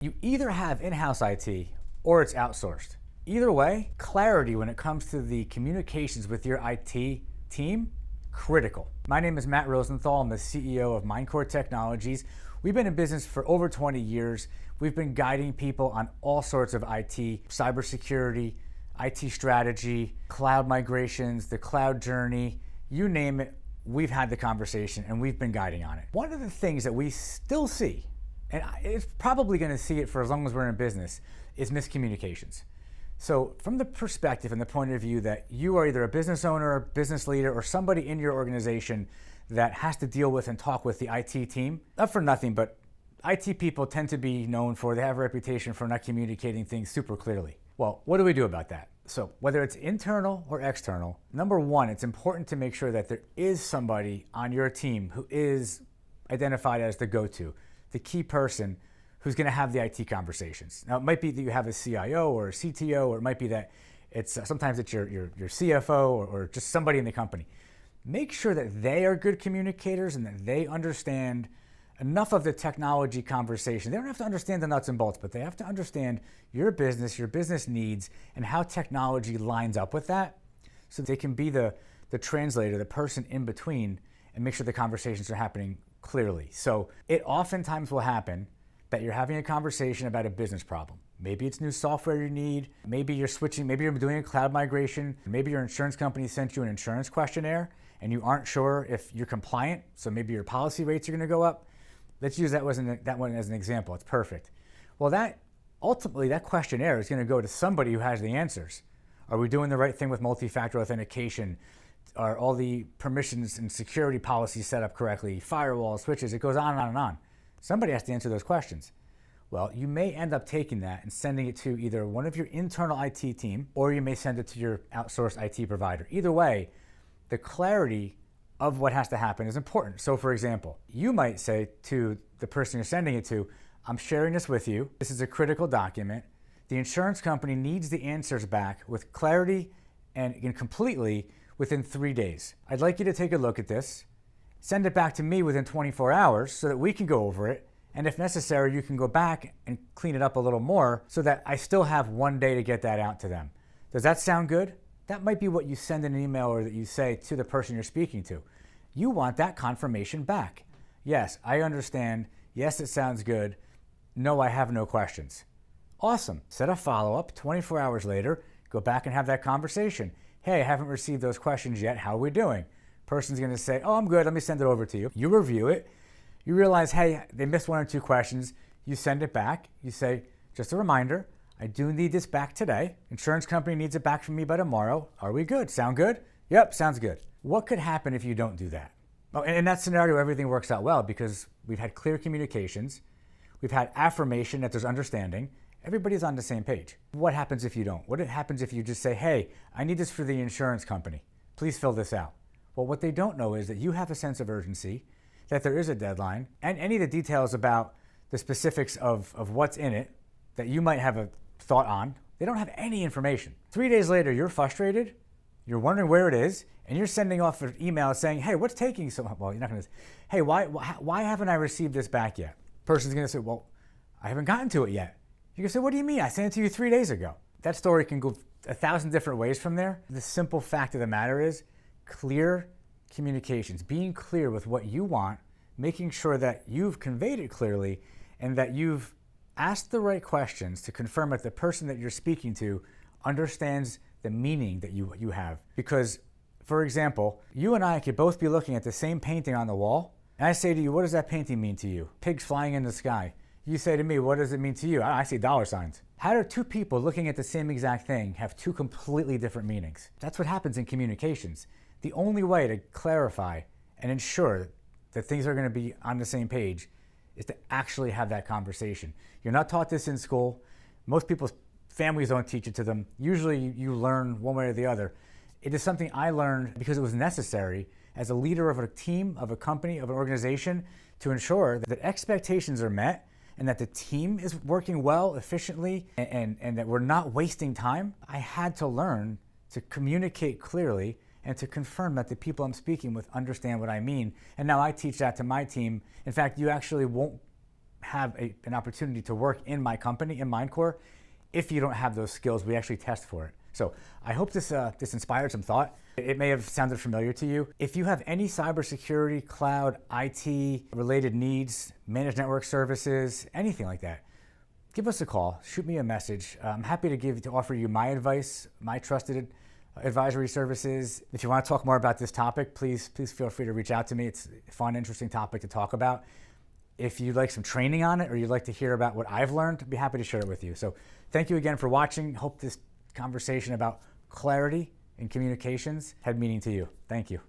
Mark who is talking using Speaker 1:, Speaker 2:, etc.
Speaker 1: You either have in-house IT or it's outsourced. Either way, clarity when it comes to the communications with your IT team, critical. My name is Matt Rosenthal. I'm the CEO of Mindcore Technologies. We've been in business for over 20 years. We've been guiding people on all sorts of IT, cybersecurity, IT strategy, cloud migrations, the cloud journey, you name it, we've had the conversation and we've been guiding on it. One of the things that we still see, and it's probably going to see it for as long as we're in business, is miscommunications. So from the perspective and the point of view that you are either a business owner, a business leader, or somebody in your organization that has to deal with and talk with the IT team, not for nothing, but IT people tend to be known for, they have a reputation for not communicating things super clearly. Well, what do we do about that? So whether it's internal or external, number one, it's important to make sure that there is somebody on your team who is identified as the go-to, the key person who's going to have the IT conversations. Now, it might be that you have a CIO or a CTO, or it might be that it's sometimes it's your CFO or just somebody in the company. Make sure that they are good communicators and that they understand enough of the technology conversation. They don't have to understand the nuts and bolts, but they have to understand your business needs, and how technology lines up with that, so they can be the translator, the person in between, and make sure the conversations are happening clearly. So it oftentimes will happen that you're having a conversation about a business problem. Maybe it's new software you need, maybe you're switching, maybe you're doing a cloud migration, maybe your insurance company sent you an insurance questionnaire and you aren't sure if you're compliant, so maybe your policy rates are gonna go up. Let's use that one as an example, it's perfect. Well, ultimately that questionnaire is gonna go to somebody who has the answers. Are we doing the right thing with multi-factor authentication? Are all the permissions and security policies set up correctly? Firewalls, switches, it goes on and on and on. Somebody has to answer those questions. Well, you may end up taking that and sending it to either one of your internal IT team, or you may send it to your outsourced IT provider. Either way, the clarity of what has to happen is important. So for example, you might say to the person you're sending it to, I'm sharing this with you. This is a critical document. The insurance company needs the answers back with clarity and completely within 3 days. I'd like you to take a look at this, send it back to me within 24 hours so that we can go over it. And if necessary, you can go back and clean it up a little more so that I still have 1 day to get that out to them. Does that sound good? That might be what you send in an email or that you say to the person you're speaking to. You want that confirmation back. Yes, I understand. Yes, it sounds good. No, I have no questions. Awesome. Set a follow-up 24 hours later, go back and have that conversation. Hey, I haven't received those questions yet. How are we doing? Person's gonna say, oh, I'm good, let me send it over to you. You review it. You realize, hey, they missed 1 or 2 questions. You send it back. You say, just a reminder, I do need this back today. Insurance company needs it back from me by tomorrow. Are we good? Sound good? Yep, sounds good. What could happen if you don't do that? Oh, in that scenario, everything works out well because we've had clear communications. We've had affirmation that there's understanding. Everybody's on the same page. What happens if you don't? What happens if you just say, hey, I need this for the insurance company. Please fill this out. Well, what they don't know is that you have a sense of urgency, that there is a deadline, and any of the details about the specifics of what's in it that you might have a thought on. They don't have any information. 3 days later, you're frustrated, you're wondering where it is, and you're sending off an email saying, hey, what's taking so long? Well, you're not gonna say, hey, why haven't I received this back yet? Person's gonna say, well, I haven't gotten to it yet. You can say, what do you mean? I sent it to you 3 days ago. That story can go 1,000 different ways from there. The simple fact of the matter is clear communications, being clear with what you want, making sure that you've conveyed it clearly and that you've asked the right questions to confirm that the person that you're speaking to understands the meaning that you have. Because, for example, you and I could both be looking at the same painting on the wall, and I say to you, what does that painting mean to you? Pigs flying in the sky. You say to me, what does it mean to you? I see dollar signs. How do 2 people looking at the same exact thing have 2 completely different meanings? That's what happens in communications. The only way to clarify and ensure that things are going to be on the same page is to actually have that conversation. You're not taught this in school. Most people's families don't teach it to them. Usually you learn one way or the other. It is something I learned because it was necessary as a leader of a team, of a company, of an organization, to ensure that expectations are met and that the team is working well, efficiently, and that we're not wasting time. I had to learn to communicate clearly and to confirm that the people I'm speaking with understand what I mean. And now I teach that to my team. In fact, you actually won't have an opportunity to work in my company, in MindCore, if you don't have those skills. We actually test for it. So I hope this inspired some thought. It may have sounded familiar to you. If you have any cybersecurity, cloud, IT related needs, managed network services, anything like that, give us a call, shoot me a message. I'm happy to offer you my advice, my trusted advisory services. If you want to talk more about this topic, please feel free to reach out to me. It's a fun, interesting topic to talk about. If you'd like some training on it or you'd like to hear about what I've learned, I'd be happy to share it with you. So thank you again for watching. Hope this conversation about clarity in communications had meaning to you. Thank you.